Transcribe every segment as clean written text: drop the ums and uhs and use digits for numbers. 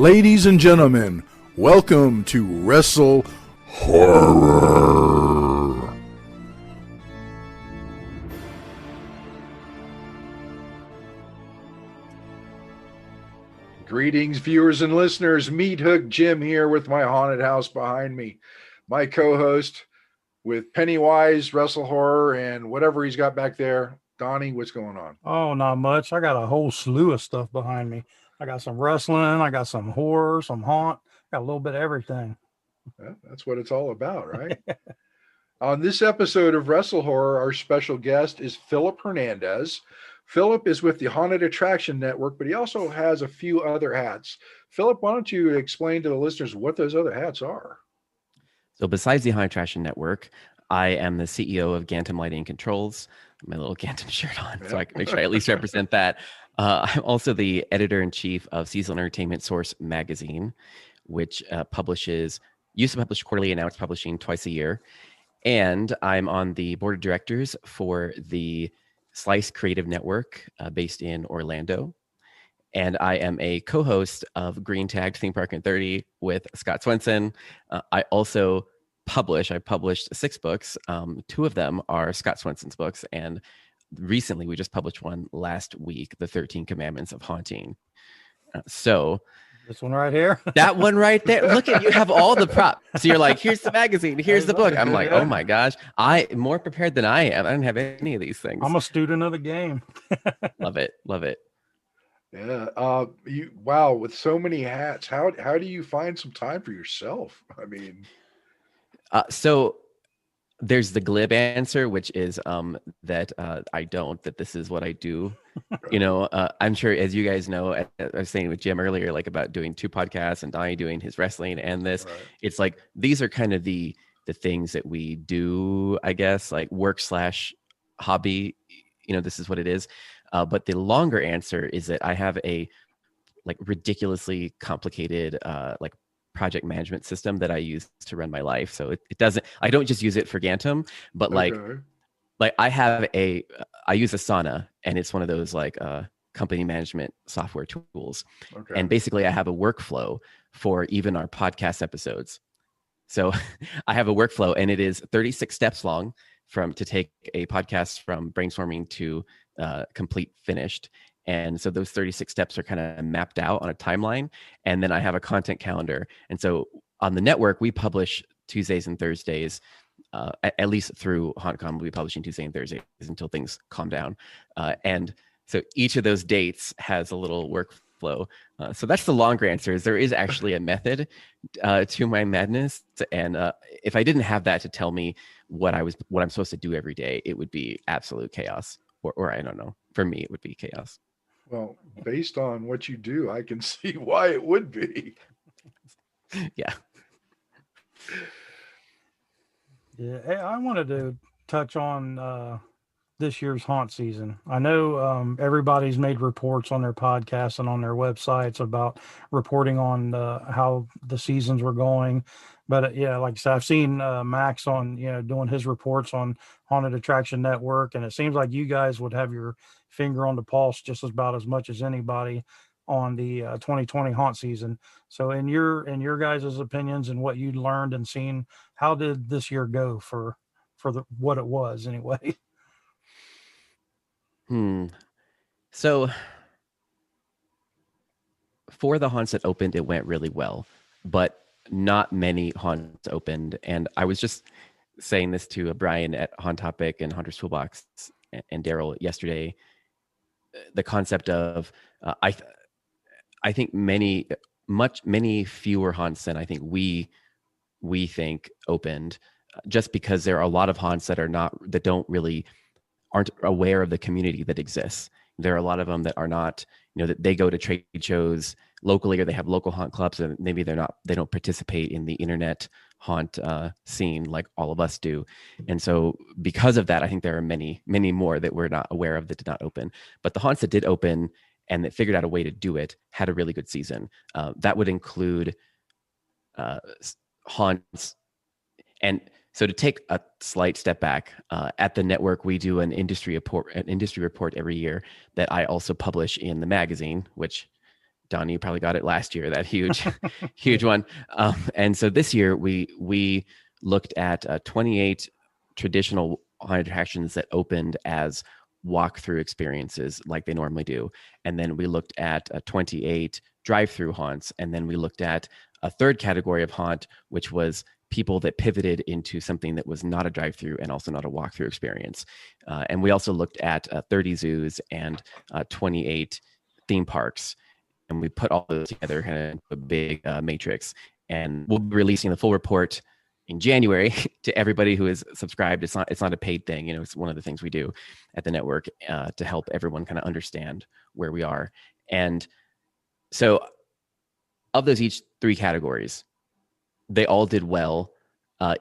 Ladies and gentlemen, welcome to WrestleHorror. Greetings, viewers and listeners. Meathook Jim here with my haunted house behind me. My co-host with Pennywise, WrestleHorror, and whatever he's got back there. Donnie, what's going on? Oh, not much. I got a whole slew of stuff behind me. I got some wrestling, I got some horror, some haunt, got a little bit of everything. Well, that's what it's all about, right? On this episode of WrestleHorror, our special guest is Philip Hernandez. Philip is with the Haunted Attraction Network, but he also has a few other hats. Philip, why don't you explain to the listeners what those other hats are? So besides the Haunted Attraction Network, I am the CEO of Gantom Lighting Controls. My little Gantom shirt on, so I can make sure I at least represent that. I'm also the editor-in-chief of Seasonal Entertainment Source magazine, which used to publish quarterly, and now it's publishing twice a year. And I'm on the board of directors for the Slice Creative Network based in Orlando. And I am a co-host of Green Tagged Theme Park in 30 with Scott Swensons. I published 6 books. 2 of them are Scott Swensons books. And recently we just published one last week, The 13 Commandments of Haunting. So this one right here, that one right there. Look at, you have all the props. So you're like, here's the magazine, here's the book. I'm like, oh my gosh, I'm more prepared than I am. I don't have any of these things. I'm a student of the game. Love it. Yeah. Wow. With so many hats, how do you find some time for yourself? I mean, so there's the glib answer, which is that I don't, that this is what I do. You know, I'm sure, as you guys know, I was saying with Jim earlier, like about doing 2 podcasts and Donnie doing his wrestling and this, right. It's like, these are kind of the things that we do, I guess, like work/hobby, you know, this is what it is. But the longer answer is that I have a like ridiculously complicated like project management system that I use to run my life. So it doesn't, I don't just use it for Gantom, but like I use Asana, and it's one of those like company management software tools. Okay. And basically I have a workflow for even our podcast episodes. So I have a workflow, and it is 36 steps long to take a podcast from brainstorming to complete finished. And so those 36 steps are kind of mapped out on a timeline. And then I have a content calendar. And so on the network, we publish Tuesdays and Thursdays, at least through HauntCon, we'll be publishing Tuesday and Thursdays until things calm down. And so each of those dates has a little workflow. So that's the longer answer. Is there is actually a method to my madness. And if I didn't have that to tell me what I'm supposed to do every day, it would be absolute chaos. Or I don't know. For me, it would be chaos. Well, based on what you do, I can see why it would be. Yeah. Yeah, I wanted to touch on this year's haunt season. I know everybody's made reports on their podcasts and on their websites about reporting on how the seasons were going. But yeah, like I said, I've seen Max on, doing his reports on Haunted Attraction Network, and it seems like you guys would have your finger on the pulse just about as much as anybody on the 2020 haunt season. So in your guys' opinions and what you learned and seen, how did this year go for what it was anyway? So for the haunts that opened, it went really well, but not many haunts opened. And I was just saying this to Brian at Haunt Topic and Haunter's Toolbox and Daryl yesterday. The concept of I think many fewer haunts than I think we think opened, just because there are a lot of haunts that aren't aware of the community that exists. There are a lot of them that are not, that they go to trade shows locally, or they have local haunt clubs, and maybe they don't participate in the internet haunt scene like all of us do. And so because of that, I think there are many, many more that we're not aware of that did not open. But the haunts that did open and that figured out a way to do it had a really good season. That would include haunts. And so to take a slight step back, at the network, we do an industry report every year that I also publish in the magazine, which Donnie, you probably got it last year, that huge, huge one. And so this year we looked at 28 traditional haunted attractions that opened as walkthrough experiences like they normally do. And then we looked at 28 drive-through haunts. And then we looked at a third category of haunt, which was people that pivoted into something that was not a drive-through and also not a walkthrough experience. And we also looked at 30 zoos and 28 theme parks. And we put all those together kind of into a big matrix. And we'll be releasing the full report in January to everybody who is subscribed. It's not a paid thing. You know, it's one of the things we do at the network to help everyone kind of understand where we are. And so of those each three categories, they all did well.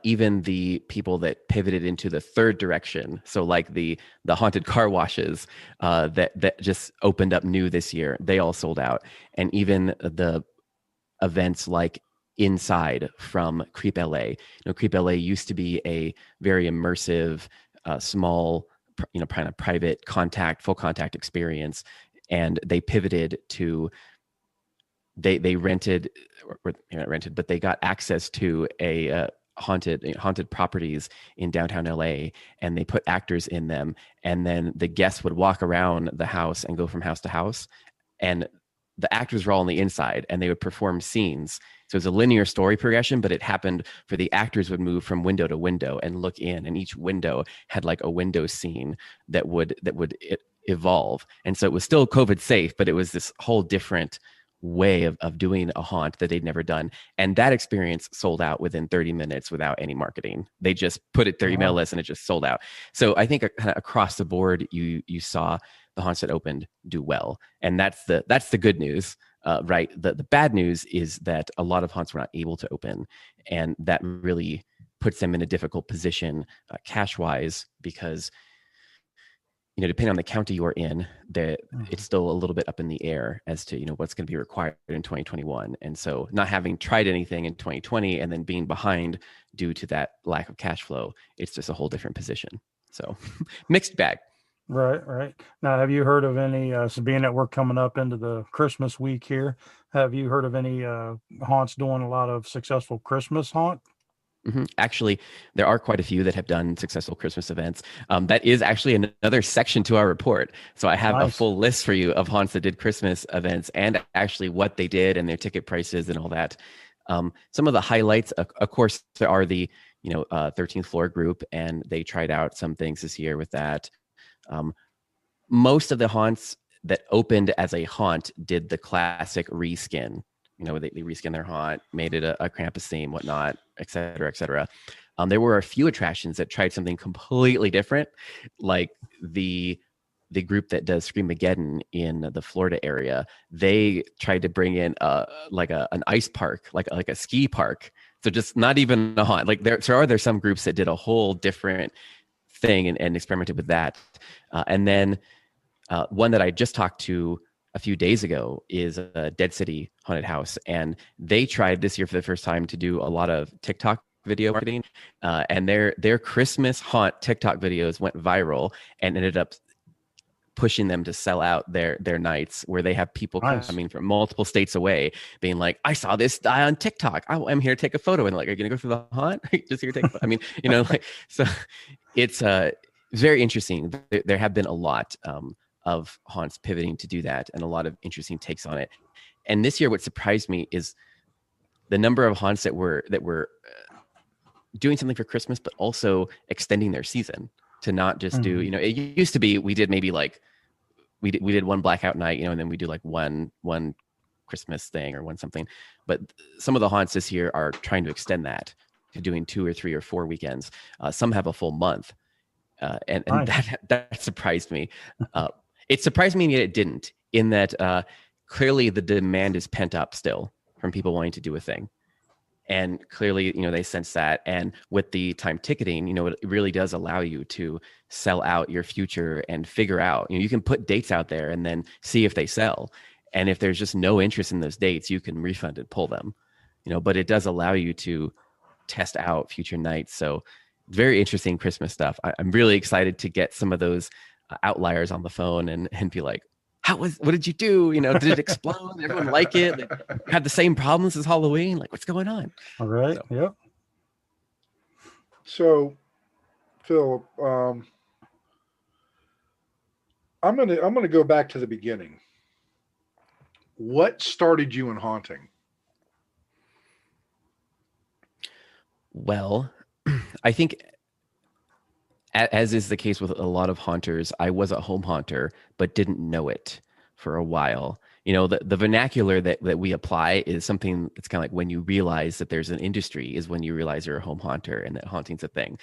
Even the people that pivoted into the third direction, so like the haunted car washes that just opened up new this year, they all sold out. And even the events like Inside from Creep LA. You know, Creep LA used to be a very immersive, small, kind of private full contact experience, and they pivoted to they rented, or not rented, but they got access to a haunted properties in downtown LA, and they put actors in them, and then the guests would walk around the house and go from house to house, and the actors were all on the inside and they would perform scenes. So it was a linear story progression, but it happened for the actors would move from window to window and look in, and each window had like a window scene that would evolve. And so it was still COVID safe, but it was this whole different way of doing a haunt that they'd never done. And that experience sold out within 30 minutes without any marketing. They just put it their email list and it just sold out. So I think kind of across the board, you saw the haunts that opened do well. And that's the good news, right? The bad news is that a lot of haunts were not able to open. And that really puts them in a difficult position cash-wise, because depending on the county you're in, it's still a little bit up in the air as to, what's going to be required in 2021. And so not having tried anything in 2020 and then being behind due to that lack of cash flow, it's just a whole different position. So mixed bag. Right. Now, have you heard of any, so being that we're coming up into the Christmas week here, have you heard of any haunts doing a lot of successful Christmas haunt? Mm-hmm. Actually, there are quite a few that have done successful Christmas events. That is actually another section to our report. So I have a full list for you of haunts that did Christmas events and actually what they did and their ticket prices and all that. Some of the highlights, of course, there are the 13th floor group, and they tried out some things this year with that. Most of the haunts that opened as a haunt did the classic reskin. They reskin their haunt, made it a Krampus theme, whatnot, et cetera, et cetera. There were a few attractions that tried something completely different, like the group that does Screamageddon in the Florida area. They tried to bring in an ice park, like a ski park. So just not even a haunt. Like there are some groups that did a whole different thing and experimented with that. And then one that I just talked to a few days ago is a Dead City Haunted House. And they tried this year for the first time to do a lot of TikTok video marketing. And their Christmas haunt TikTok videos went viral and ended up pushing them to sell out their nights, where they have people coming from multiple states away being like, I saw this guy on TikTok. I'm here to take a photo. And like, are you going to go through the haunt? Just here to take a photo. I mean, so it's very interesting. There have been a lot of haunts pivoting to do that, and a lot of interesting takes on it. And this year, what surprised me is the number of haunts that were doing something for Christmas, but also extending their season to not just do, it used to be, we did maybe like, we did one blackout night, and then we do like one Christmas thing or one something. But some of the haunts this year are trying to extend that to doing 2 or 3 or 4 weekends. Some have a full month. And that surprised me. It surprised me, and yet it didn't, in that clearly the demand is pent up still from people wanting to do a thing. And clearly, they sense that. And with the time ticketing, it really does allow you to sell out your future and figure out, you can put dates out there and then see if they sell. And if there's just no interest in those dates, you can refund and pull them, but it does allow you to test out future nights. So very interesting Christmas stuff. I'm really excited to get some of those outliers on the phone and be like, what did you do? Did it explode? Did everyone like it? Like, had the same problems as Halloween? Like, what's going on? All right. So. Yep. So, Phil, I'm gonna go back to the beginning. What started you in haunting? Well, I think, as is the case with a lot of haunters, I was a home haunter, but didn't know it for a while. The vernacular that we apply is something that's kind of like when you realize that there's an industry is when you realize you're a home haunter and that haunting's a thing.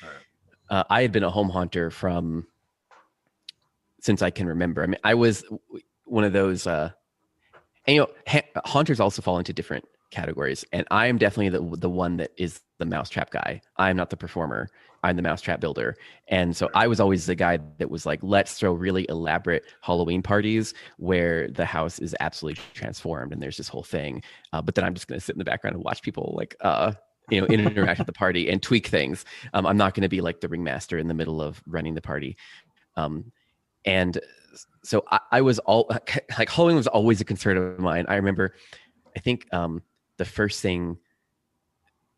Right. I had been a home haunter since I can remember. I mean, I was one of those, haunters also fall into different categories, and I am definitely the one that is the mousetrap guy. I'm not the performer. I'm the mousetrap builder. And so I was always the guy that was like, let's throw really elaborate Halloween parties where the house is absolutely transformed and there's this whole thing. But then I'm just going to sit in the background and watch people like, interact with the party and tweak things. I'm not going to be like the ringmaster in the middle of running the party. And so I was like, Halloween was always a concern of mine. I remember, I think the first thing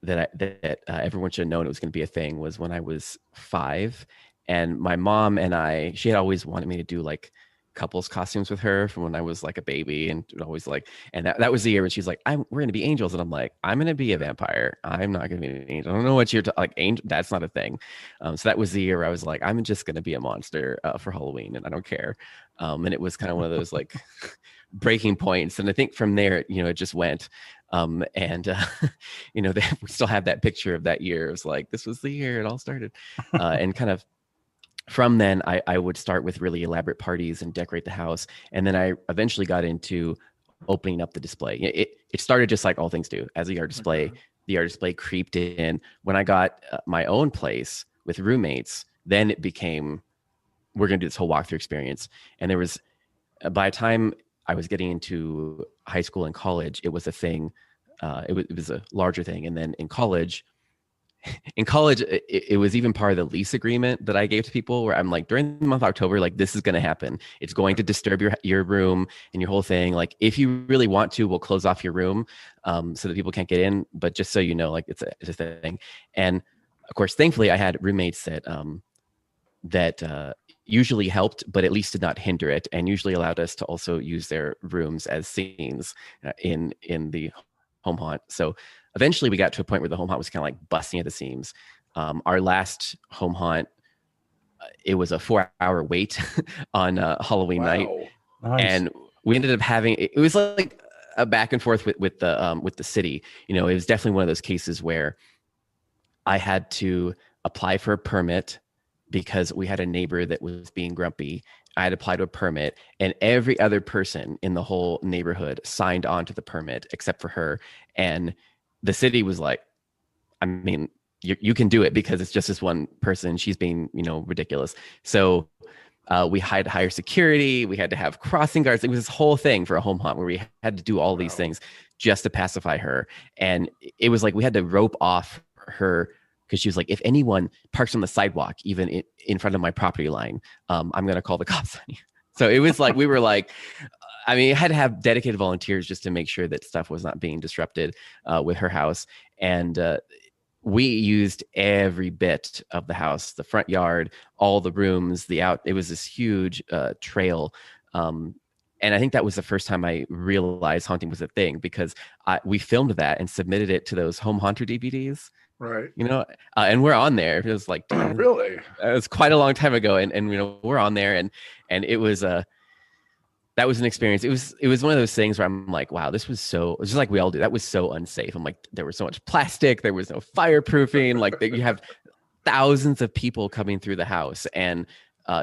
that everyone should have known it was going to be a thing was when I was 5, and my mom and she had always wanted me to do like couples costumes with her from when I was like a baby, and always like, and that was the year when she's like, we're going to be angels. And I'm like, I'm going to be a vampire. I'm not going to be an angel. I don't know what you're like, angel. That's not a thing. So that was the year where I was like, I'm just going to be a monster for Halloween, and I don't care. And it was kind of one of those like breaking points. And I think from there, it just went. We still have that picture of that year. It was like, this was the year it all started. And kind of from then I would start with really elaborate parties and decorate the house. And then I eventually got into opening up the display. It started just like all things do as a yard display. Okay. The yard display creeped in. When I got my own place with roommates, then it became, we're going to do this whole walkthrough experience. And there was, by the time I was getting into high school and college, it was a thing. It was a larger thing. And then in college, it was even part of the lease agreement that I gave to people, where I'm like, during the month of October, like, this is going to happen. It's going to disturb your room and your whole thing. Like, if you really want to, we'll close off your room so that people can't get in. But just so you know, like, it's a thing. And of course, thankfully, I had roommates that usually helped, but at least did not hinder it, and usually allowed us to also use their rooms as scenes in the home haunt. So eventually we got to a point where the home haunt was kind of like busting at the seams. Our last home haunt, it was a 4-hour wait on Halloween night. Nice. And we ended up having, it was like a back and forth with the city. It was definitely one of those cases where I had to apply for a permit because we had a neighbor that was being grumpy. I had applied to a permit, and every other person in the whole neighborhood signed on to the permit except for her. And the city was like, I mean, you can do it because it's just this one person. She's being, ridiculous. So we had to hire security. We had to have crossing guards. It was this whole thing for a home haunt where we had to do all these things just to pacify her. And it was like we had to rope off her, because she was like, if anyone parks on the sidewalk, even in front of my property line, I'm going to call the cops on you. So it was like, we were like, I mean, I had to have dedicated volunteers just to make sure that stuff was not being disrupted with her house. And we used every bit of the house, the front yard, all the rooms, it was this huge trail. And I think that was the first time I realized haunting was a thing, because we filmed that and submitted it to those home haunter DVDs. Right. And we're on there. It was like, really? It was quite a long time ago. And we're on there, and it was that was an experience. It was one of those things where I'm like, wow, this was just like we all do. That was so unsafe. I'm like, there was so much plastic. There was no fireproofing. Like, you have thousands of people coming through the house, and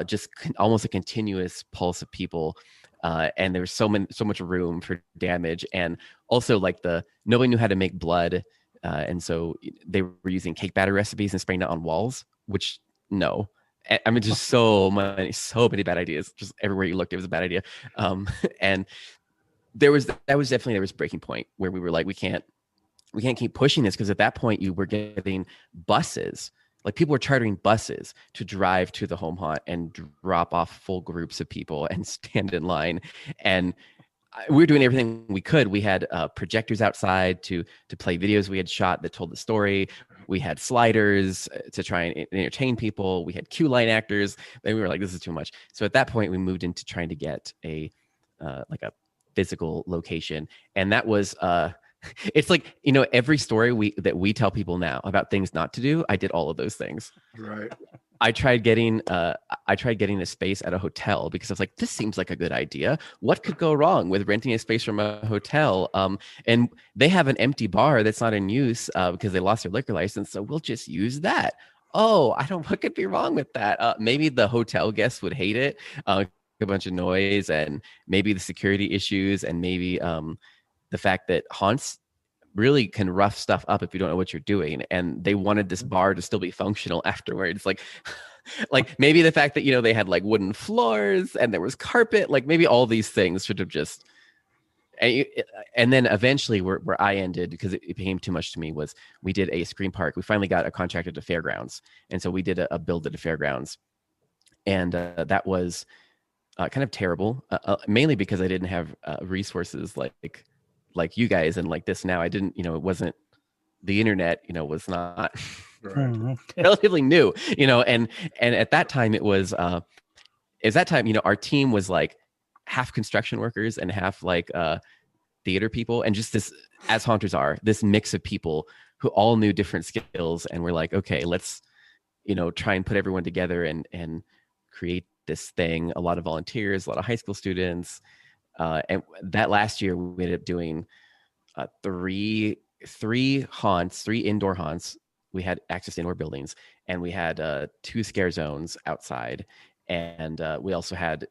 just almost a continuous pulse of people. And there was so much room for damage. And also, like, nobody knew how to make blood. And so they were using cake batter recipes and spraying it on walls, which no. I mean, just so many bad ideas. Just everywhere you looked, it was a bad idea. And that was definitely a breaking point where we were like, we can't keep pushing this, because at that point you were getting buses like people were chartering buses to drive to the home haunt and drop off full groups of people and stand in line. And we were doing everything we could. We had projectors outside to play videos we had shot that told the story. We had sliders to try and entertain people. We had queue line actors. Then we were like, this is too much. So at that point, we moved into trying to get a physical location. And that was it's like, every story that we tell people now about things not to do, I did all of those things. Right. I tried getting a space at a hotel because I was like, this seems like a good idea. What could go wrong with renting a space from a hotel? And they have an empty bar that's not in use because they lost their liquor license. So we'll just use that. Oh, what could be wrong with that? Maybe the hotel guests would hate it. A bunch of noise, and maybe the security issues, and maybe the fact that haunts really can rough stuff up if you don't know what you're doing. And they wanted this bar to still be functional afterwards. Like maybe the fact that, they had like wooden floors and there was carpet, like maybe all these things should have just, and then eventually where I ended, because it became too much to me, was we did a screen park. We finally got a contract at the fairgrounds. And so we did a build at the fairgrounds. And that was kind of terrible, mainly because I didn't have resources like you guys and like this now. I didn't, it wasn't the internet, was not relatively new, and at that time it was our team was like half construction workers and half like theater people, and just this, as haunters are, this mix of people who all knew different skills, and we're like, okay, let's try and put everyone together and create this thing. A lot of volunteers, a lot of high school students. And that last year we ended up doing three indoor haunts. We had access to indoor buildings, and we had 2 scare zones outside. And we also had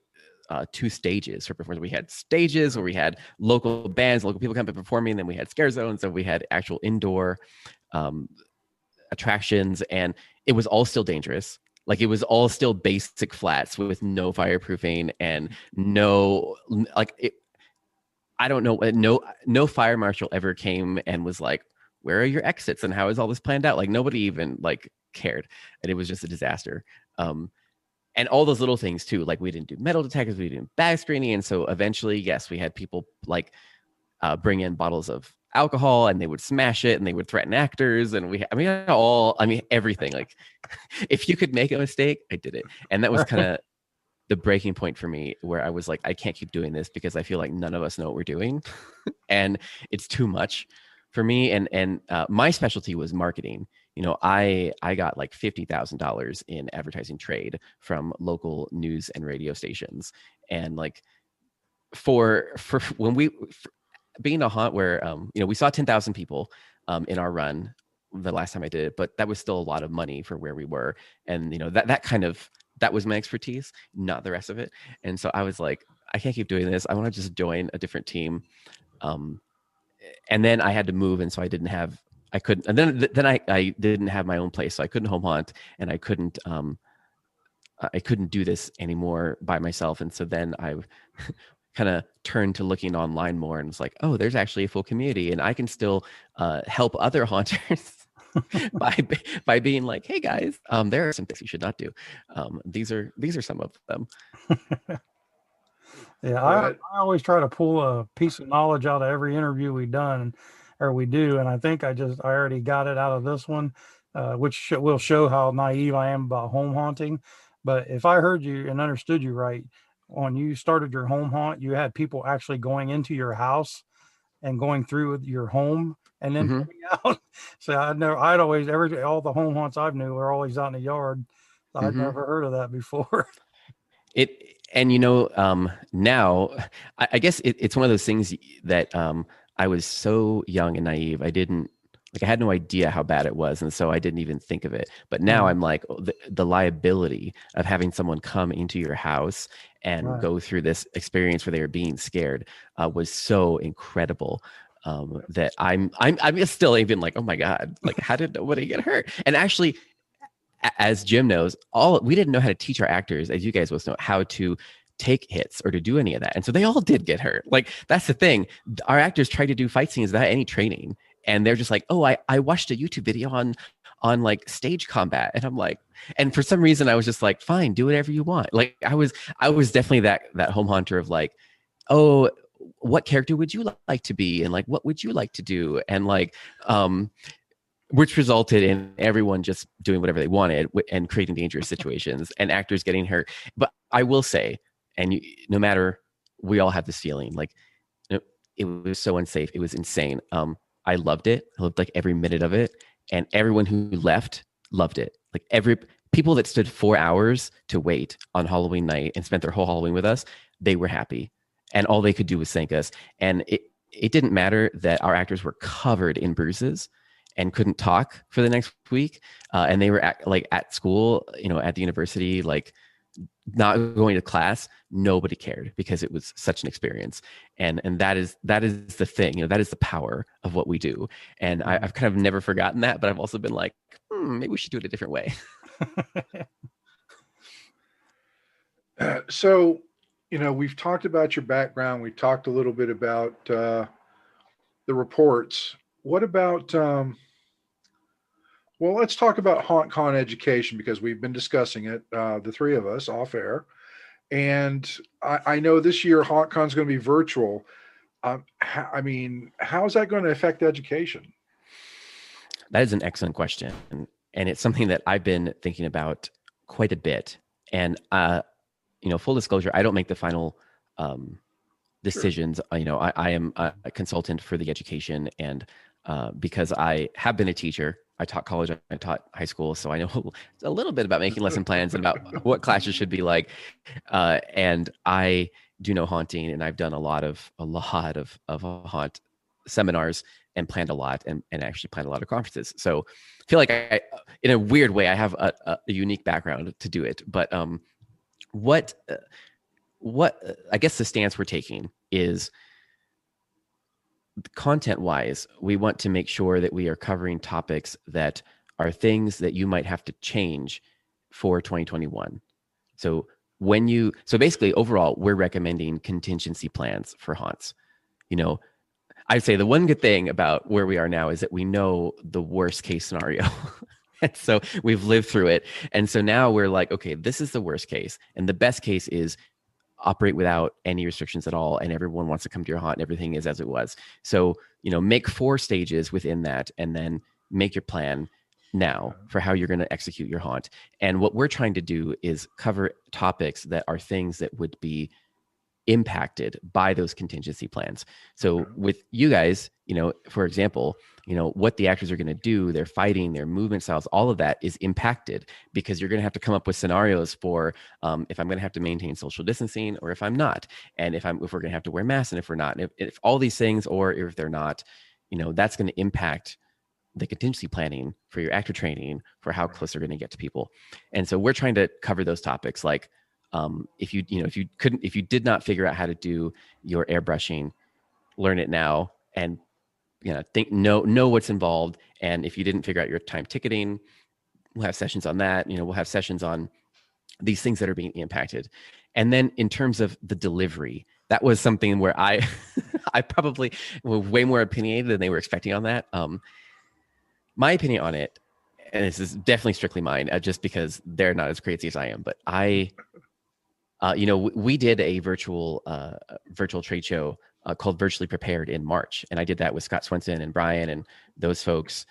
2 stages for performers. We had stages where we had local bands, local people come and performing. Then we had scare zones, and we had actual indoor attractions. And it was all still dangerous. Like, it was all still basic flats with no fireproofing and no, I don't know, no fire marshal ever came and was like, where are your exits and how is all this planned out? Like, nobody even cared. And it was just a disaster. And all those little things too, like we didn't do metal detectors, we didn't bag screening. And so eventually, yes, we had people bring in bottles of alcohol, and they would smash it, and they would threaten actors. And everything. Like, if you could make a mistake, I did it. And that was kind of the breaking point for me, where I was like, I can't keep doing this because I feel like none of us know what we're doing. And it's too much for me. And my specialty was marketing. I got like $50,000 in advertising trade from local news and radio stations. And for being a haunt where, we saw 10,000 people in our run the last time I did it, but that was still a lot of money for where we were. And, that was my expertise, not the rest of it. And so I was like, I can't keep doing this. I want to just join a different team. And then I had to move. And so I didn't have my own place. So I couldn't home haunt, and I couldn't do this anymore by myself. And so then I kind of turned to looking online more, and was like, oh, there's actually a full community, and I can still help other haunters by being like, hey guys, there are some things you should not do. These are some of them. Yeah, I always try to pull a piece of knowledge out of every interview we do, and I think I already got it out of this one, which will show how naive I am about home haunting. But if I heard you and understood you right, when you started your home haunt, you had people actually going into your house and going through your home and then coming out. So all the home haunts I've knew were always out in the yard. I'd never heard of that before. Now I guess it's one of those things that I was so young and naive. I had no idea how bad it was. And so I didn't even think of it. But now I'm like, the liability of having someone come into your house and go through this experience where they were being scared was so incredible that I'm still even like, oh my God, like, how did nobody get hurt? And actually, as Jim knows, we didn't know how to teach our actors, as you guys both know, how to take hits or to do any of that. And so they all did get hurt. Like, that's the thing. Our actors tried to do fight scenes without any training. And they're just like, oh, I watched a YouTube video on on like stage combat. And I'm like, and for some reason I was just like, fine, do whatever you want. Like I was definitely that home hunter of like, oh, what character would you like to be? And like, what would you like to do? And like, which resulted in everyone just doing whatever they wanted and creating dangerous situations and actors getting hurt. But I will say, and no matter, we all have this feeling like, it was so unsafe. It was insane. I loved it. I loved like every minute of it. And everyone who left loved it. Like people that stood 4 hours to wait on Halloween night and spent their whole Halloween with us, they were happy. And all they could do was thank us. And it didn't matter that our actors were covered in bruises and couldn't talk for the next week. And they were at school, at the university, like not going to class. Nobody cared because it was such an experience. And that is the thing, that is the power of what we do. And I've kind of never forgotten that, but I've also been like, maybe we should do it a different way. So, we've talked about your background. We talked a little bit about the reports. What about, well, let's talk about HauntCon education, because we've been discussing it, the three of us off air. And I know this year HauntCon is going to be virtual. How is that going to affect education? That is an excellent question. And it's something that I've been thinking about quite a bit. And, full disclosure, I don't make the final decisions. Sure. I am a consultant for the education, and because I have been a teacher, I taught college, I taught high school, so I know a little bit about making lesson plans and about what classes should be like. And I do know haunting, and I've done a lot of haunt seminars and planned a lot and actually planned a lot of conferences. So I feel like I in a weird way, I have a unique background to do it. But what I guess the stance we're taking is, content-wise, we want to make sure that we are covering topics that are things that you might have to change for 2021. So basically, overall, we're recommending contingency plans for haunts. I'd say the one good thing about where we are now is that we know the worst case scenario. And so we've lived through it. And so now we're like, okay, this is the worst case. And the best case is operate without any restrictions at all, and everyone wants to come to your haunt and everything is as it was. So, make 4 stages within that, and then make your plan now for how you're going to execute your haunt. And what we're trying to do is cover topics that are things that would be impacted by those contingency plans. So with you guys, for example, what the actors are going to do, their fighting, their movement styles, all of that is impacted, because you're going to have to come up with scenarios for if I'm going to have to maintain social distancing, or if I'm not, and if we're going to have to wear masks, and if we're not, and if all these things, or if they're not, that's going to impact the contingency planning for your actor training, for how close they're going to get to people. And so we're trying to cover those topics, like if you did not figure out how to do your airbrushing, learn it now, and know what's involved. And if you didn't figure out your time ticketing, we'll have sessions on that. We'll have sessions on these things that are being impacted. And then in terms of the delivery, that was something where I probably was way more opinionated than they were expecting on that. My opinion on it, and this is definitely strictly mine, just because they're not as crazy as I am, but we did a virtual trade show called Virtually Prepared in March. And I did that with Scott Swensons and Brian and those folks.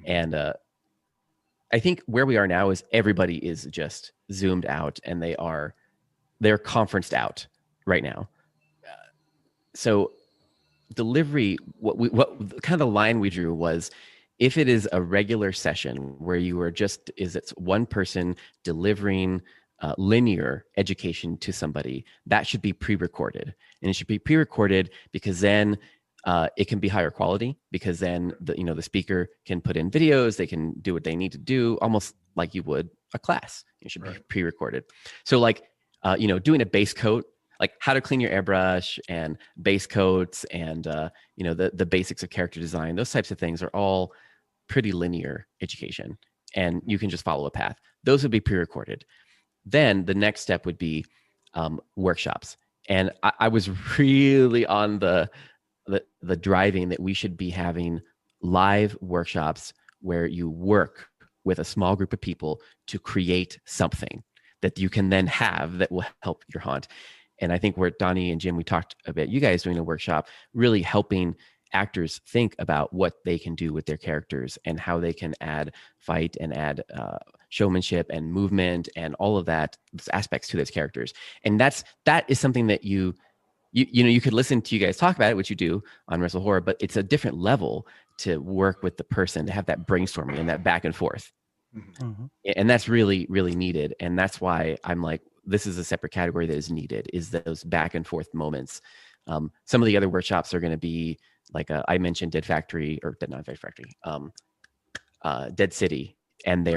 And I think where we are now is everybody is just zoomed out, and they're conferenced out right now. So delivery, what kind of the line we drew was, if it is a regular session where it's one person delivering linear education to somebody, that should be pre-recorded. And it should be pre-recorded because then it can be higher quality, because then the speaker can put in videos, they can do what they need to do, almost like you would a class. It should be pre-recorded. So doing a base coat, like how to clean your airbrush and base coats, and the basics of character design, those types of things are all pretty linear education, and you can just follow a path. Those would be pre-recorded. Then the next step would be workshops. And I was really on the driving that we should be having live workshops where you work with a small group of people to create something that you can then have that will help your haunt. And I think where Donnie and Jim, we talked about you guys doing a workshop, really helping actors think about what they can do with their characters and how they can add fight and add showmanship and movement and all of that, those aspects to those characters. And that is something that you could listen to you guys talk about it, which you do on WrestleHorror, but it's a different level to work with the person, to have that brainstorming and that back and forth. Mm-hmm. And that's really, really needed. And that's why I'm like, this is a separate category that is needed, is those back and forth moments. Some of the other workshops are going to be like, I mentioned Dead Factory, or not Dead Factory, Dead City. And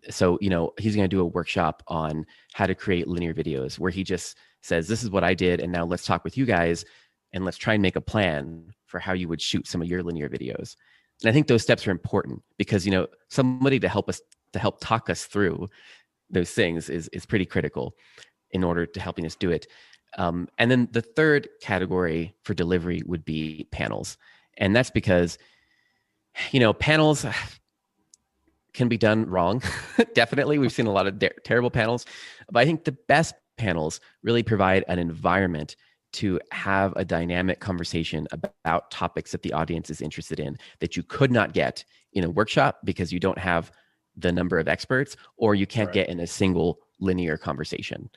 so, he's going to do a workshop on how to create linear videos where he just says, this is what I did. And now let's talk with you guys and let's try and make a plan for how you would shoot some of your linear videos. And I think those steps are important because, somebody to help talk us through those things is pretty critical in order to helping us do it. And then the third category for delivery would be panels. And that's because, panels can be done wrong. Definitely. We've seen a lot of terrible panels, but I think the best panels really provide an environment to have a dynamic conversation about topics that the audience is interested in that you could not get in a workshop because you don't have the number of experts, or you can't get in a single linear conversation.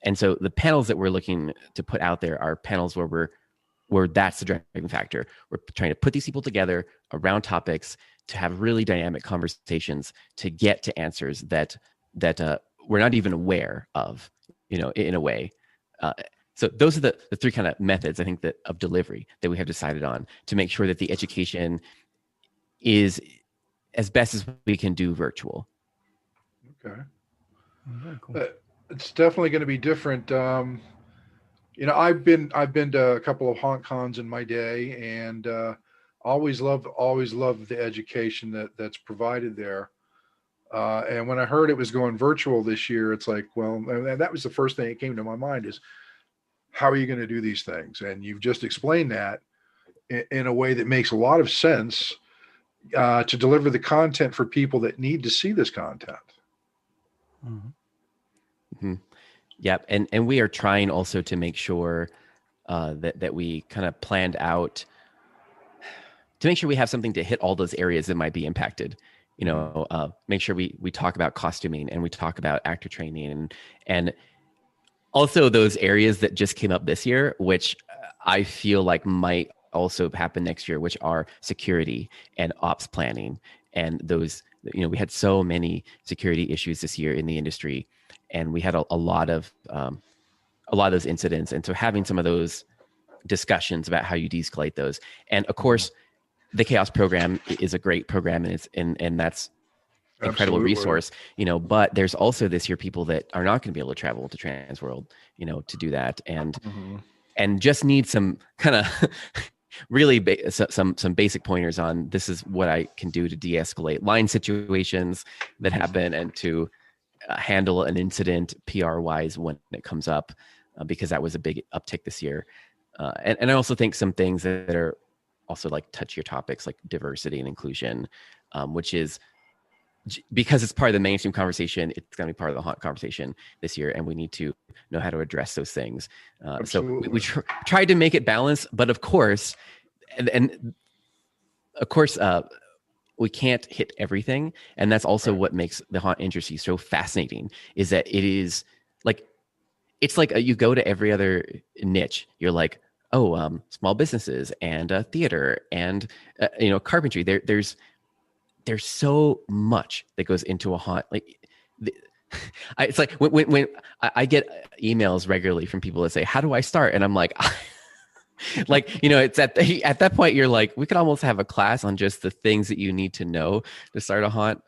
And so the panels that we're looking to put out there are panels where that's the driving factor. We're trying to put these people together around topics to have really dynamic conversations to get to answers that we're not even aware of, in a way. So those are the three kind of methods, I think, that of delivery that we have decided on to make sure that the education is as best as we can do virtual. Okay. Very cool. It's definitely going to be different. I've been to a couple of haunt cons in my day, and always loved the education that's provided there. And when I heard it was going virtual this year, it's like, well, and that was the first thing that came to my mind is, how are you going to do these things? And you've just explained that in a way that makes a lot of sense to deliver the content for people that need to see this content. Mm-hmm. Mm-hmm. Yep. And we are trying also to make sure that we kind of planned out to make sure we have something to hit all those areas that might be impacted. Make sure we talk about costuming and we talk about actor training and also those areas that just came up this year, which I feel like might also happen next year, which are security and ops planning. And those, we had so many security issues this year in the industry, and we had a lot of those incidents. And so having some of those discussions about how you de-escalate those. And of course, the Chaos program is a great program, and that's incredible resource, but there's also this year people that are not going to be able to travel to Trans World, to do that, and just need some kind of really some basic pointers on this is what I can do to de-escalate line situations that happen and to handle an incident PR wise when it comes up, because that was a big uptick this year. And I also think some things that are also like touchier topics like diversity and inclusion, which is, because it's part of the mainstream conversation, it's going to be part of the haunt conversation this year, and we need to know how to address those things. So we tried to make it balanced, but of course, we can't hit everything, and that's also what makes the haunt industry so fascinating. Is that it is like it's like you go to every other niche, you're like, small businesses and theater and carpentry. There's so much that goes into a haunt. It's like when I get emails regularly from people that say, how do I start? And I'm like, it's at that point, you're like, we could almost have a class on just the things that you need to know to start a haunt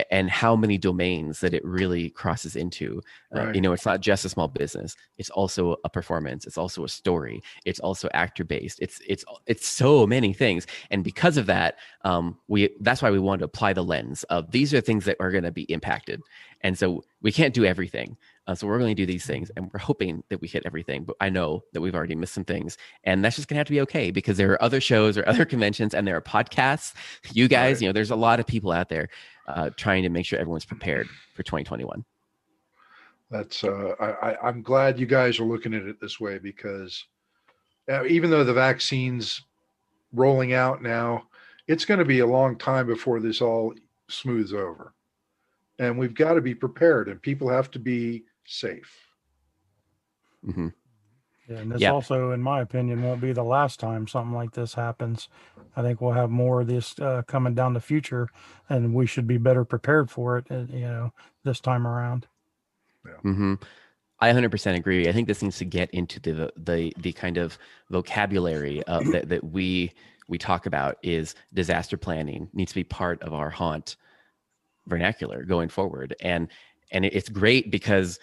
and how many domains that it really crosses into. Right. It's not just a small business. It's also a performance. It's also a story. It's also actor-based. It's so many things. And because of that, that's why we want to apply the lens of these are things that are going to be impacted. And so we can't do everything. So we're going to do these things, and we're hoping that we hit everything. But I know that we've already missed some things, and that's just going to have to be okay, because there are other shows or other conventions, and there are podcasts. You guys, there's a lot of people out there. trying to make sure everyone's prepared for 2021. That's I'm glad you guys are looking at it this way, because even though the vaccine's rolling out now, it's going to be a long time before this all smooths over. And we've got to be prepared, and people have to be safe. Mm-hmm. Yeah, and this also, in my opinion, won't be the last time something like this happens. I think we'll have more of this coming down the future, and we should be better prepared for it, this time around. Yeah. Mm-hmm. I 100% agree. I think this needs to get into the kind of vocabulary that we talk about. Is disaster planning needs to be part of our haunt vernacular going forward, and it's great because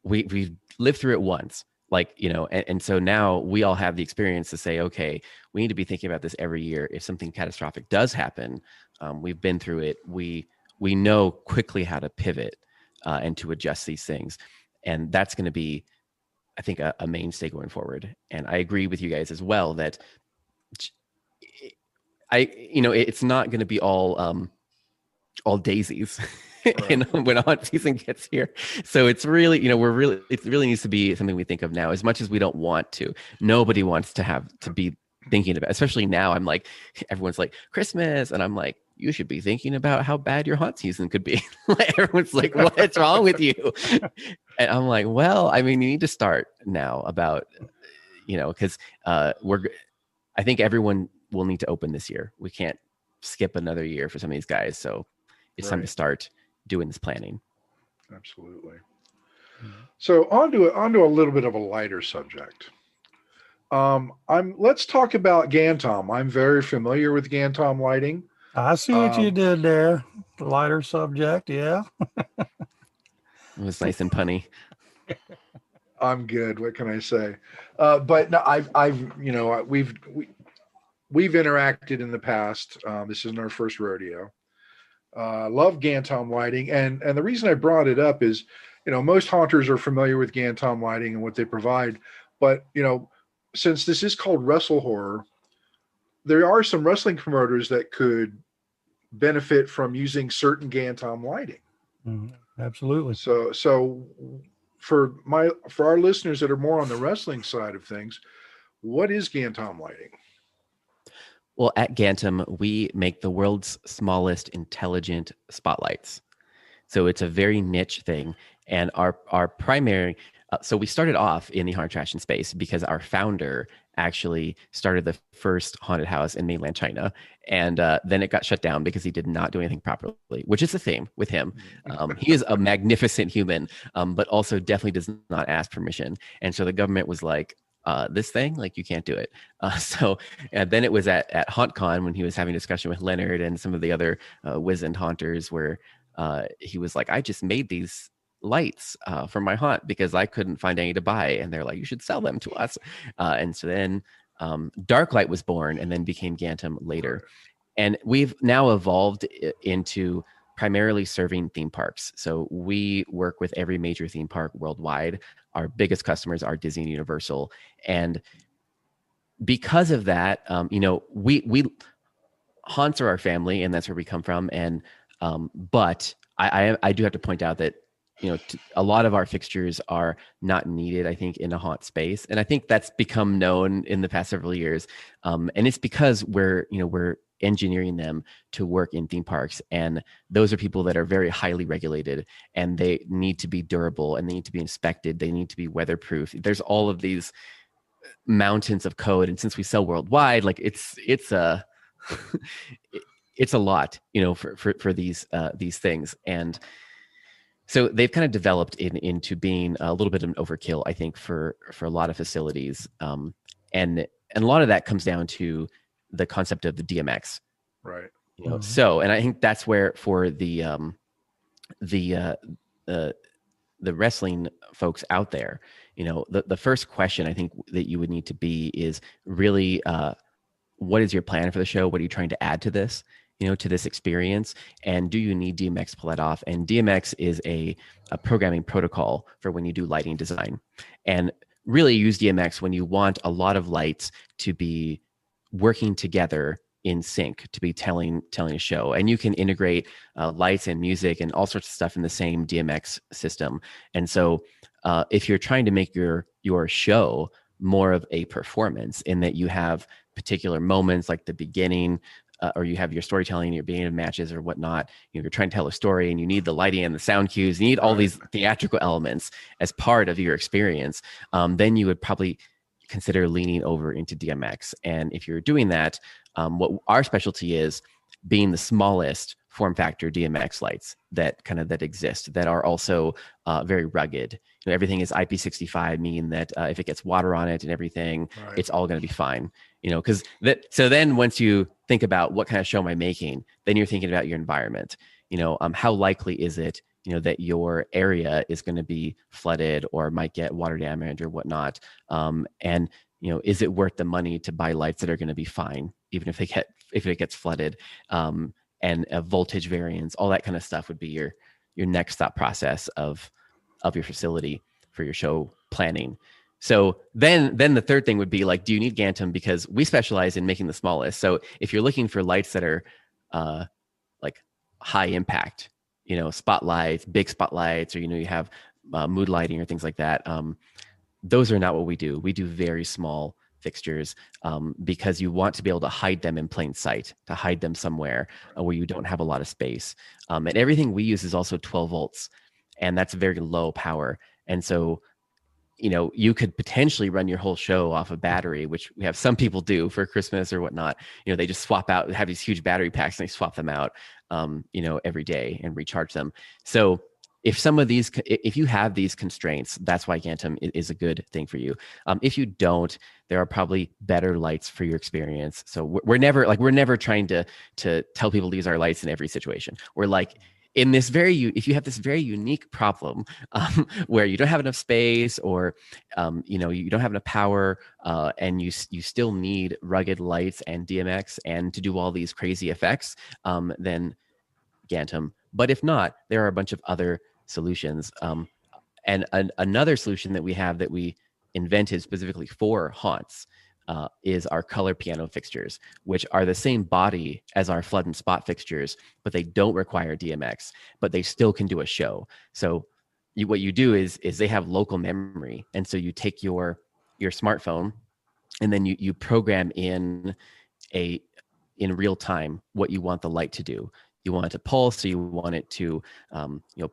we've lived through it once, and so now we all have the experience to say, okay, we need to be thinking about this every year. If something catastrophic does happen, we've been through it. We know quickly how to pivot and to adjust these things. And that's going to be, I think, a mainstay going forward. And I agree with you guys as well that it's not going to be all daisies when haunt season gets here. So it's really, it really needs to be something we think of now. As much as we don't want to, nobody wants to have to be thinking about, especially now. I'm like, everyone's like Christmas, and I'm like, you should be thinking about how bad your haunt season could be. Everyone's like, what's wrong with you? And I'm like, well, I mean, you need to start now about, because I think everyone will need to open this year. We can't skip another year for some of these guys. So it's time to start doing this planning. Absolutely. So on to a little bit of a lighter subject. Let's talk about Gantom. I'm very familiar with Gantom Lighting. I see what you did there. Lighter subject, yeah. It was nice and punny. I'm good. What can I say? But no, we've interacted in the past. This isn't our first rodeo. Love Gantom Lighting, and the reason I brought it up is, most haunters are familiar with Gantom Lighting and what they provide, but since this is called WrestleHorror, there are some wrestling promoters that could benefit from using certain Gantom lighting. Absolutely. So for our listeners that are more on the wrestling side of things, what is Gantom Lighting? Well, at Gantom, we make the world's smallest intelligent spotlights. So it's a very niche thing. And our primary, so we started off in the haunted attraction space because our founder actually started the first haunted house in mainland China. And then it got shut down because he did not do anything properly, which is the same with him. He is a magnificent human, but also definitely does not ask permission. And so the government was like, this thing, like, you can't do it. And then it was at HauntCon when he was having a discussion with Leonard and some of the other wizened haunters where he was like, I just made these lights for my haunt because I couldn't find any to buy. And they're like, you should sell them to us. And so then Darklight was born and then became Gantom later. And we've now evolved into primarily serving theme parks. So we work with every major theme park worldwide. Our biggest customers are Disney and Universal. And because of that, we haunts are our family, and that's where we come from. And but I do have to point out that a lot of our fixtures are not needed, I think, in a haunt space, and I think that's become known in the past several years. And it's because we're engineering them to work in theme parks, and those are people that are very highly regulated, and they need to be durable, and they need to be inspected, they need to be weatherproof. There's all of these mountains of code, and since we sell worldwide, like it's a it's a lot, for these things. And so they've kind of developed into being a little bit of an overkill, I think, for a lot of facilities, and a lot of that comes down to the concept of the DMX, right? So, and I think that's where for the wrestling folks out there, the first question I think that you would need to be is really, what is your plan for the show? What are you trying to add to this? To this experience, and do you need DMX to pull that off? And DMX is a programming protocol for when you do lighting design, and really use DMX when you want a lot of lights to be working together in sync to be telling a show. And you can integrate lights and music and all sorts of stuff in the same DMX system. And so if you're trying to make your show more of a performance, in that you have particular moments like the beginning, or you have your storytelling, your beginning of matches or whatnot, you're trying to tell a story and you need the lighting and the sound cues, you need all these theatrical elements as part of your experience, then you would probably consider leaning over into DMX. And if you're doing that, what our specialty is being the smallest form factor DMX lights that exist, that are also very rugged. Everything is IP65, meaning that if it gets water on it and everything, it's all going to be fine. Because so then once you think about what kind of show am I making, then you're thinking about your environment. How likely is it, that your area is going to be flooded or might get water damage or whatnot? And is it worth the money to buy lights that are going to be fine, even if it gets flooded? And a voltage variance, all that kind of stuff would be your next thought process of your facility for your show planning. So then the third thing would be like, do you need Gantom? Because we specialize in making the smallest. So if you're looking for lights that are like high impact, spotlights, big spotlights, or you have mood lighting or things like that, those are not what we do. We do very small fixtures, because you want to be able to hide them in plain sight, to hide them somewhere where you don't have a lot of space. And everything we use is also 12 volts, and that's very low power. And so, you could potentially run your whole show off a battery, which we have some people do for Christmas or whatnot. They just swap out, have these huge battery packs and they swap them out, every day and recharge them. So if you have these constraints, that's why Gantom is a good thing for you. If you don't, there are probably better lights for your experience. So we're never trying to tell people to use our lights in every situation. We're like, if you have this very unique problem, where you don't have enough space, or you don't have enough power, and you still need rugged lights and DMX and to do all these crazy effects, then Gantom. But if not, there are a bunch of other solutions. And another solution that we have that we invented specifically for haunts is our color piano fixtures, which are the same body as our flood and spot fixtures, but they don't require DMX, but they still can do a show. So what you do is they have local memory. And so you take your smartphone and then you program in real time what you want the light to do. You want it to pulse, so you want it to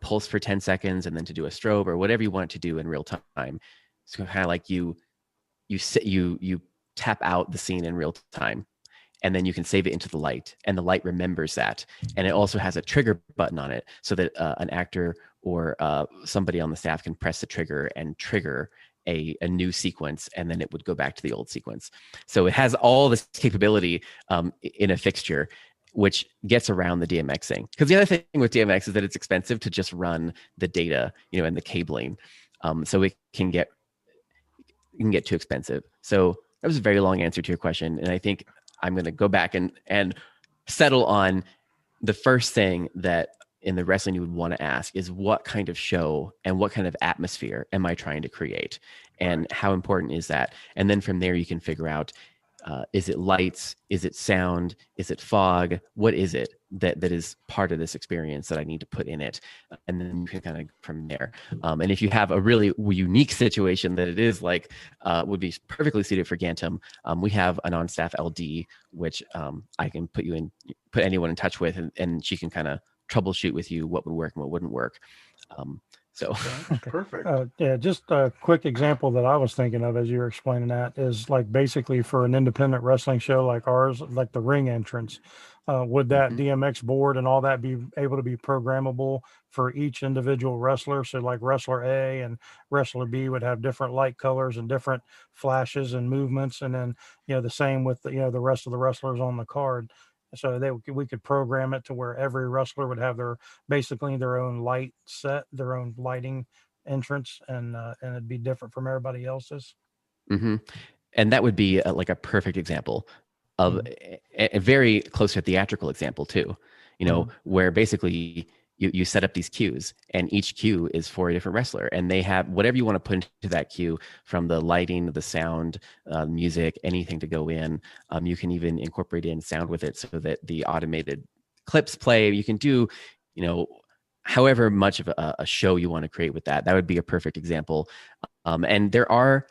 pulse for 10 seconds and then to do a strobe or whatever you want it to do in real time. So kind of like you tap out the scene in real time, and then you can save it into the light, and the light remembers that. And it also has a trigger button on it, so that an actor or somebody on the staff can press the trigger and trigger a new sequence, and then it would go back to the old sequence. So it has all this capability in a fixture, which gets around the DMX thing. Because the other thing with DMX is that it's expensive to just run the data, and the cabling. So it can get too expensive. So that was a very long answer to your question. And I think I'm going to go back and settle on the first thing that in the wrestling you would want to ask is, what kind of show and what kind of atmosphere am I trying to create? And how important is that? And then from there, you can figure out, is it lights? Is it sound? Is it fog? What is it that is part of this experience that I need to put in it? And then you can kind of from there. And if you have a really unique situation that it is like would be perfectly suited for Gantom, we have an on-staff LD, which I can put anyone in touch with, and she can kind of troubleshoot with you what would work and what wouldn't work. So Perfect. Yeah, just a quick example that I was thinking of as you were explaining that is like basically for an independent wrestling show like ours, like the ring entrance, would that DMX board and all that be able to be programmable for each individual wrestler? So like wrestler A and wrestler B would have different light colors and different flashes and movements. And then, the same with the rest of the wrestlers on the card. So we could program it to where every wrestler would have basically their own light set, their own lighting entrance, and it'd be different from everybody else's. Mm-hmm. And that would be like a perfect example of a very close to a theatrical example too, where basically you set up these cues, and each cue is for a different wrestler, and they have whatever you want to put into that cue, from the lighting, the sound, music, anything to go in. You can even incorporate in sound with it so that the automated clips play. You can do, however much of a show you want to create with that. That would be a perfect example. And there are,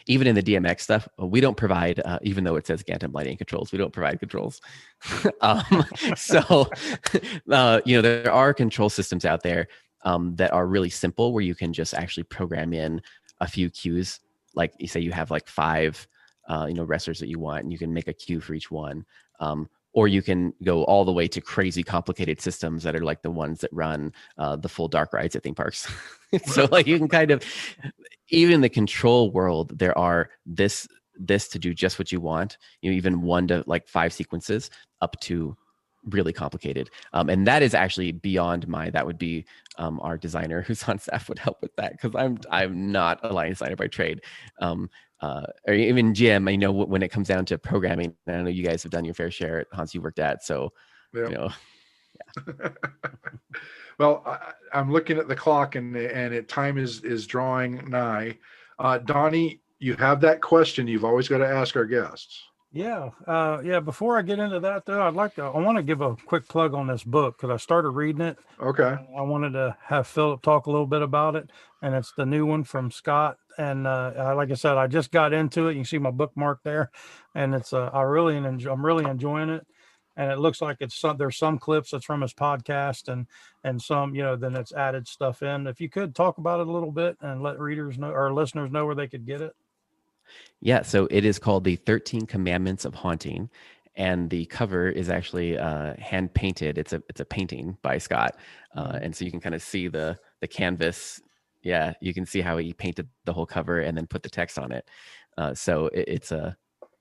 even in the DMX stuff, we don't provide, even though it says Gantom Lighting controls, we don't provide controls. There are control systems out there that are really simple, where you can just actually program in a few cues. Like you say you have like 5, wrestlers that you want, and you can make a cue for each one. Or you can go all the way to crazy complicated systems that are like the ones that run the full dark rides at theme parks. So like you can kind of, even in the control world, there are this to do just what you want, even 1 to like 5 sequences, up to really complicated. And that is actually beyond that would be our designer who's on staff would help with that, because I'm not a lighting designer by trade. Or even Jim, when it comes down to programming, I know you guys have done your fair share at Hans you worked at. So, yeah. Well, I'm looking at the clock, and time is drawing nigh. Donnie, you have that question you've always got to ask our guests. Yeah. Before I get into that, though, I want to give a quick plug on this book, because I started reading it. Okay. I wanted to have Philip talk a little bit about it, and it's the new one from Scott. And like I said, I just got into it. You can see my bookmark there, and it's I'm really enjoying it. And it looks like there's some clips that's from his podcast, and some, then it's added stuff in. If you could talk about it a little bit and let readers know, or listeners know, where they could get it. Yeah, so it is called The 13 Commandments of Haunting, and the cover is actually hand painted. It's a painting by Scott, and so you can kind of see the canvas. Yeah, you can see how he painted the whole cover and then put the text on it. So it's a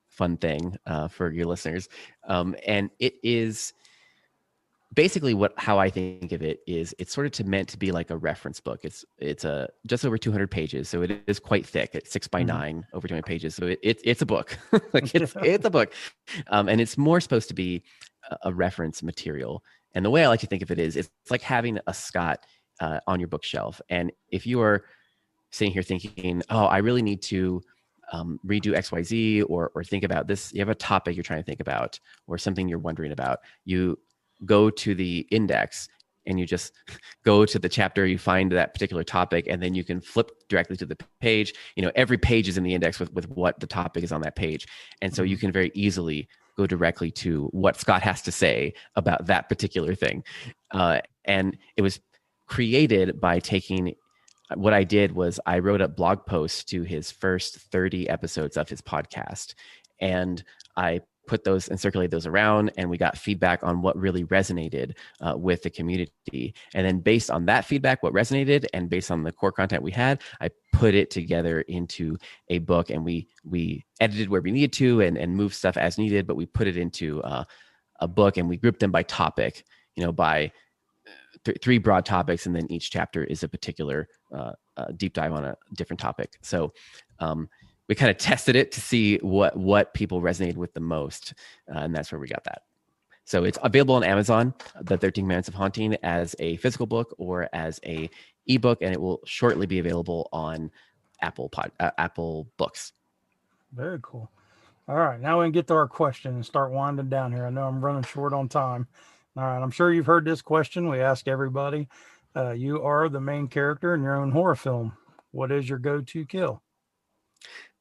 fun thing for your listeners, and it is basically how I think of it is it's sort of meant to be like a reference book. It's just over 200 pages, so it is quite thick. It's 6 by 9, over 200 pages. So it's a book. Like it's a book, and it's more supposed to be a reference material. And the way I like to think of it is it's like having a Scott on your bookshelf. And if you are sitting here thinking, oh, I really need to redo XYZ or think about this, you have a topic you're trying to think about or something you're wondering about, you go to the index and you just go to the chapter, you find that particular topic, and then you can flip directly to the page. Every page is in the index with what the topic is on that page. And so you can very easily go directly to what Scott has to say about that particular thing. And it was created by what I did was I wrote up blog posts to his first 30 episodes of his podcast, and I put those and circulate those around, and we got feedback on what really resonated with the community. And then based on that feedback, what resonated, and based on the core content we had, I put it together into a book, and we edited where we needed to and moved stuff as needed, but we put it into a book, and we grouped them by topic, by 3 broad topics, and then each chapter is a particular deep dive on a different topic. So we kind of tested it to see what people resonated with the most, and that's where we got that. So it's available on Amazon, The 13 Commandments of Haunting, as a physical book or as a ebook, and it will shortly be available on Apple Books. Very cool. All right, now we can get to our question and start winding down here. I know I'm running short on time. All right, I'm sure you've heard this question. We ask everybody. You are the main character in your own horror film. What is your go-to kill?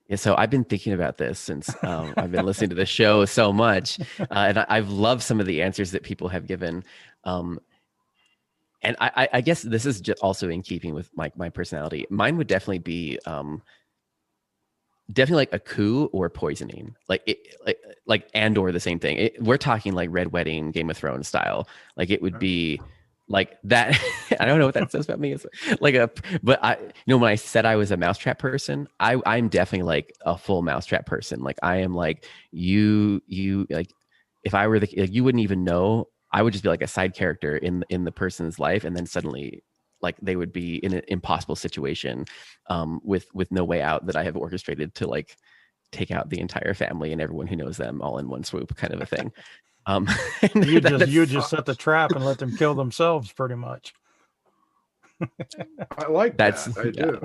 Yeah, so I've been thinking about this since I've been listening to the show so much, and I've loved some of the answers that people have given. And I guess this is just also in keeping with my personality. Mine would definitely be definitely like a coup or poisoning, like or the same thing. We're talking like Red Wedding, Game of Thrones style. Like it would be like that. I don't know what that says about me. It's but when I said I was a mousetrap person, I'm definitely like a full mousetrap person. Like I am like you like if I were you wouldn't even know. I would just be like a side character in the person's life, and then suddenly like they would be in an impossible situation with no way out that I have orchestrated to like take out the entire family and everyone who knows them all in one swoop, kind of a thing. You just set the trap and let them kill themselves, pretty much. I like that. I do.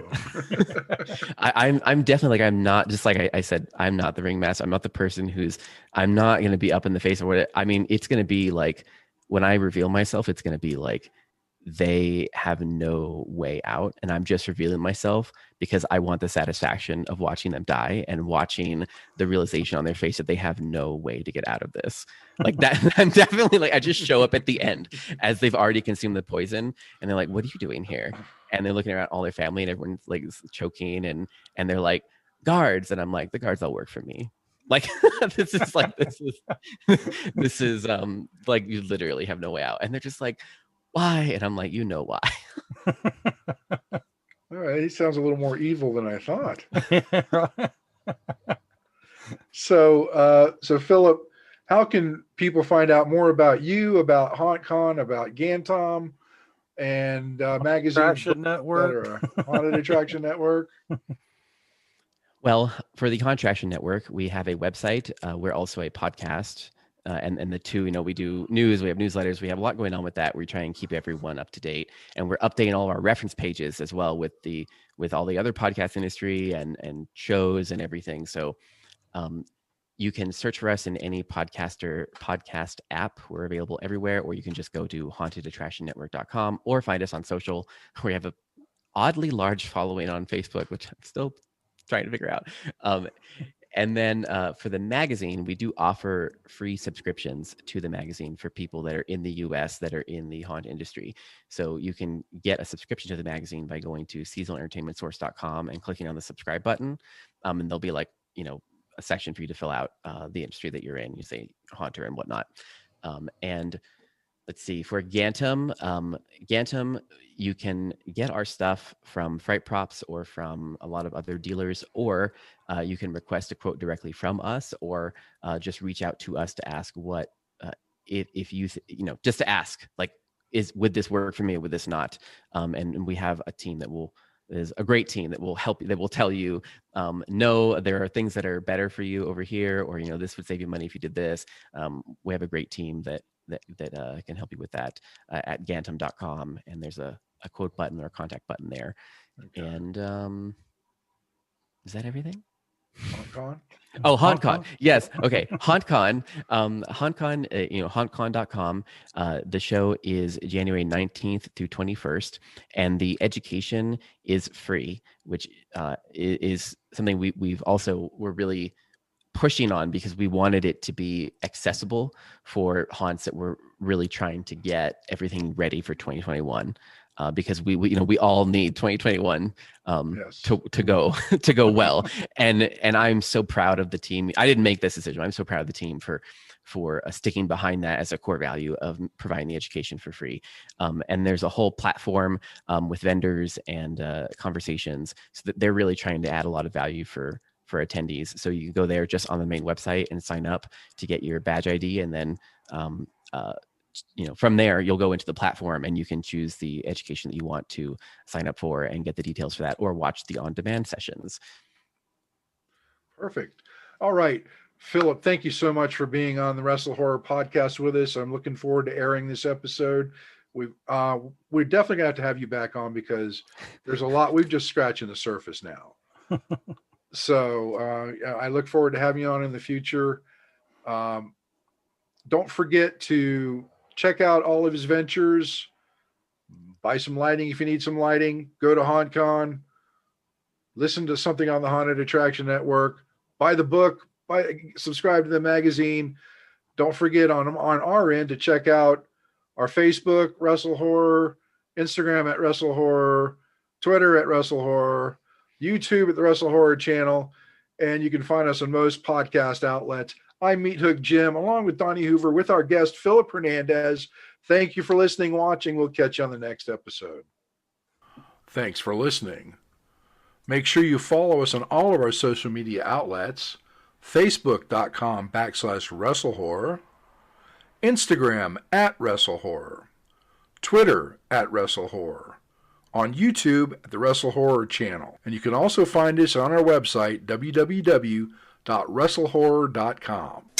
I'm definitely like, I'm not, just like I said, I'm not the ringmaster. I'm not the person I'm not going to be up in the face of what I mean, it's going to be like, when I reveal myself, it's going to be like, they have no way out, and I'm just revealing myself because I want the satisfaction of watching them die and watching the realization on their face that they have no way to get out of this. Like that, I'm definitely like, I just show up at the end as they've already consumed the poison, and they're like, "What are you doing here?" And they're looking around all their family, and everyone's like choking, and they're like, "Guards," and I'm like, "The guards all work for me." Like this is like, you literally have no way out, and they're just like, "Why?" And I'm like, you know why. All right, he sounds a little more evil than I thought. So Philip, how can people find out more about you, about HauntCon, about Gantom, and magazines, Network, Haunted Attraction Network? Well, for the Contraction Network, we have a website. We're also a podcast. And the two, we do news, we have newsletters, we have a lot going on with that. We try and keep everyone up to date, and we're updating all of our reference pages as well with all the other podcast industry and shows and everything. So you can search for us in any podcast app. We're available everywhere, or you can just go to hauntedattractionnetwork.com or find us on social. We have a oddly large following on Facebook, which I'm still trying to figure out. And then for the magazine, we do offer free subscriptions to the magazine for people that are in the US that are in the haunt industry. So you can get a subscription to the magazine by going to seasonalentertainmentsource.com and clicking on the subscribe button. And there'll be like, a section for you to fill out the industry that you're in. You say haunter and whatnot. And let's see, for Gantom, you can get our stuff from Fright Props or from a lot of other dealers, or you can request a quote directly from us, or just reach out to us to ask what, if you, just to ask, like, would this work for me? Would this not? And we have a team is a great team that will help you, that will tell you, no, there are things that are better for you over here, or, this would save you money if you did this. We have a great team that can help you with that at gantom.com, and there's a quote button or a contact button there. Okay. And is that everything? HauntCon? Oh, HauntCon. Yes. Okay. HauntCon. HauntCon.com. The show is January 19th through 21st, and the education is free, which is something we're really pushing on, because we wanted it to be accessible for haunts that were really trying to get everything ready for 2021. Because we all need 2021 yes. to go well, and I'm so proud of the team. I didn't make this decision. I'm so proud of the team for sticking behind that as a core value of providing the education for free. And there's a whole platform with vendors and conversations, so that they're really trying to add a lot of value for attendees. So you can go there just on the main website and sign up to get your badge ID, and then from there, you'll go into the platform and you can choose the education that you want to sign up for and get the details for that, or watch the on-demand sessions. Perfect. All right, Philip, thank you so much for being on the WrestleHorror podcast with us. I'm looking forward to airing this episode. We're definitely gonna have to have you back on, because there's a lot. We've just scratching the surface now. So I look forward to having you on in the future. Don't forget to check out all of his ventures. Buy some lighting if you need some lighting. Go to HauntCon. Listen to something on the Haunted Attraction Network. Buy the book. Subscribe to the magazine. Don't forget on our end to check out our Facebook, WrestleHorror, Instagram at WrestleHorror, Twitter at WrestleHorror, YouTube at the WrestleHorror channel, and you can find us on most podcast outlets. I'm Meathook Jim, along with Donnie Hoover, with our guest, Philip Hernandez. Thank you for listening, watching. We'll catch you on the next episode. Thanks for listening. Make sure you follow us on all of our social media outlets: Facebook.com/WrestleHorror, Instagram at WrestleHorror, Twitter at WrestleHorror, on YouTube at the WrestleHorror channel. And you can also find us on our website, www.WrestleHorror.com.